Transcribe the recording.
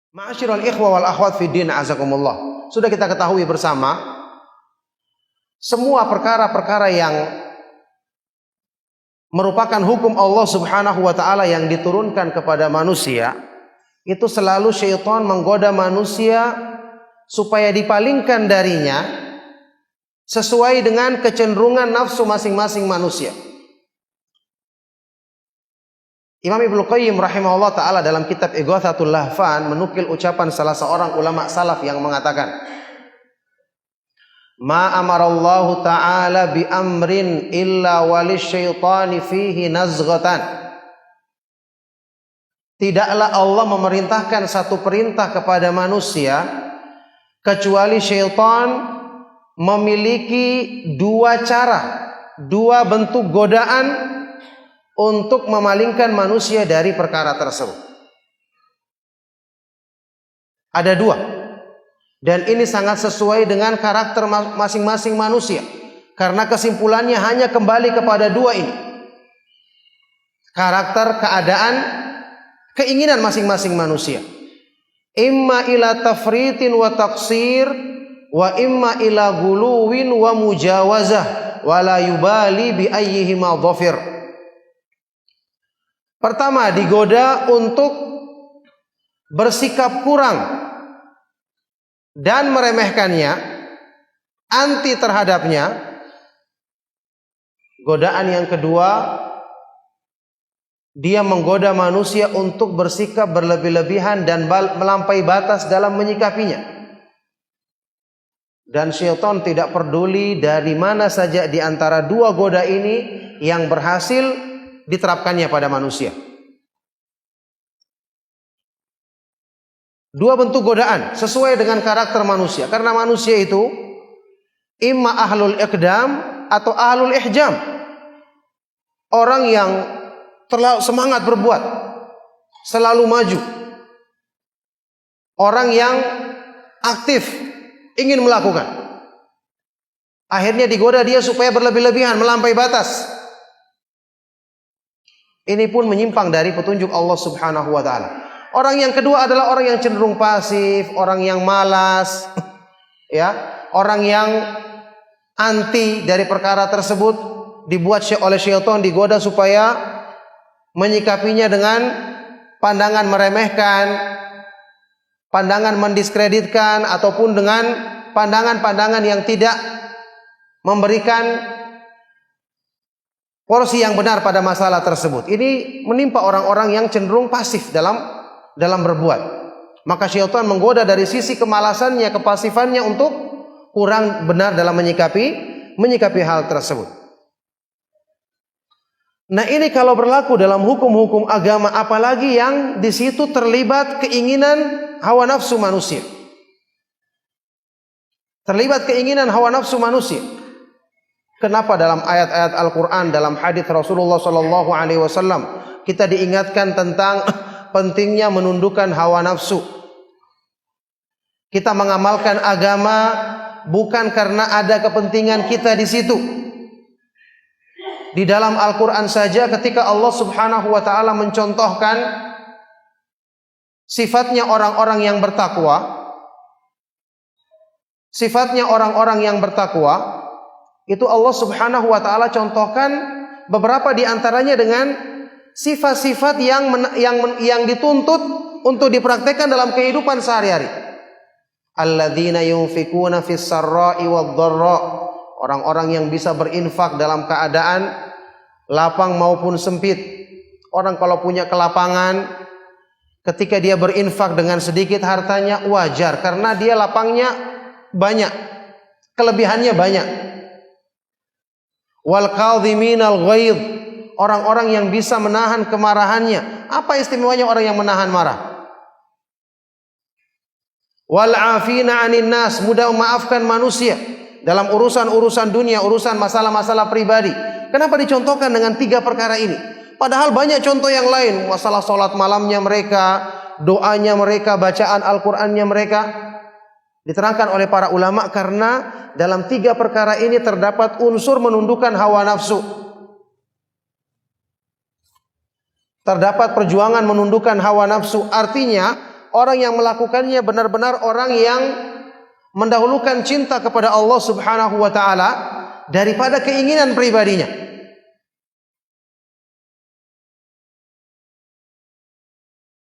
Ma'asyiral ikhwa wal akhwat fid din, azakumullah. Sudah kita ketahui bersama, semua perkara-perkara yang merupakan hukum Allah Subhanahu wa taala yang diturunkan kepada manusia, itu selalu syaitan menggoda manusia supaya dipalingkan darinya sesuai dengan kecenderungan nafsu masing-masing manusia. Imam Ibnu Qayyim rahimahullah ta'ala dalam kitab Ighathatul Lahfan menukil ucapan salah seorang ulama salaf yang mengatakan, ma amarallahu ta'ala bi amrin illa walisyaitani fihi nazghatan. Tidaklah Allah memerintahkan satu perintah kepada manusia kecuali syaitan memiliki dua cara, dua bentuk godaan untuk memalingkan manusia dari perkara tersebut. Ada dua. Dan ini sangat sesuai dengan karakter masing-masing manusia. Karena kesimpulannya hanya kembali kepada dua ini. Karakter, keadaan, keinginan masing-masing manusia. Imma ila tafritin wa taqsir, wa imma ila guluwin wa mujawazah, wa la yubali bi ayyihima dhafir. Pertama, digoda untuk bersikap kurang dan meremehkannya, anti terhadapnya. Godaan yang kedua, dia menggoda manusia untuk bersikap berlebih-lebihan dan melampaui batas dalam menyikapinya. Dan syaitan tidak peduli dari mana saja di antara dua goda ini yang berhasil diterapkannya pada manusia. Dua bentuk godaan sesuai dengan karakter manusia. Karena manusia itu imma ahlul iqdam atau ahlul ihjam. Orang yang terlalu semangat berbuat, selalu maju. Orang yang aktif, ingin melakukan. Akhirnya digoda dia supaya berlebih-lebihan, melampaui batas. Ini pun menyimpang dari petunjuk Allah Subhanahu wa taala. Orang yang kedua adalah orang yang cenderung pasif, orang yang malas, ya, orang yang anti dari perkara tersebut, dibuat oleh syaitan, digoda supaya menyikapinya dengan pandangan meremehkan, pandangan mendiskreditkan, ataupun dengan pandangan-pandangan yang tidak memberikan porsi yang benar pada masalah tersebut. Ini menimpa orang-orang yang cenderung pasif dalam berbuat. Maka syaitan menggoda dari sisi kemalasannya, kepasifannya untuk kurang benar dalam menyikapi hal tersebut. Nah, ini kalau berlaku dalam hukum-hukum agama, apalagi yang di situ terlibat keinginan hawa nafsu manusia. Terlibat keinginan hawa nafsu manusia. Kenapa dalam ayat-ayat Al-Quran, dalam hadis Rasulullah SAW, kita diingatkan tentang pentingnya menundukkan hawa nafsu. Kita mengamalkan agama bukan karena ada kepentingan kita di situ. Di dalam Al-Quran saja ketika Allah Subhanahu wa taala mencontohkan sifatnya orang-orang yang bertakwa, itu Allah Subhanahu wa taala contohkan beberapa di antaranya dengan sifat-sifat yang dituntut untuk dipraktekkan dalam kehidupan sehari-hari. Alladzina yunfikuna fis sarra'i wad dharra. Orang-orang yang bisa berinfak dalam keadaan lapang maupun sempit. Orang kalau punya kelapangan, ketika dia berinfak dengan sedikit hartanya wajar karena dia lapangnya banyak, kelebihannya banyak. Wal kadhiminal ghaidh, orang-orang yang bisa menahan kemarahannya. Apa istimewanya orang yang menahan marah? Wal afina 'anil nas, mudah memaafkan manusia dalam urusan-urusan dunia, urusan masalah-masalah pribadi. Kenapa dicontohkan dengan tiga perkara ini? Padahal banyak contoh yang lain, masalah salat malamnya mereka, doanya mereka, bacaan Al-Qur'annya mereka. Diterangkan oleh para ulama karena dalam tiga perkara ini terdapat unsur menundukkan hawa nafsu. Terdapat perjuangan menundukkan hawa nafsu. Artinya orang yang melakukannya benar-benar orang yang mendahulukan cinta kepada Allah Subhanahu wa taala daripada keinginan pribadinya.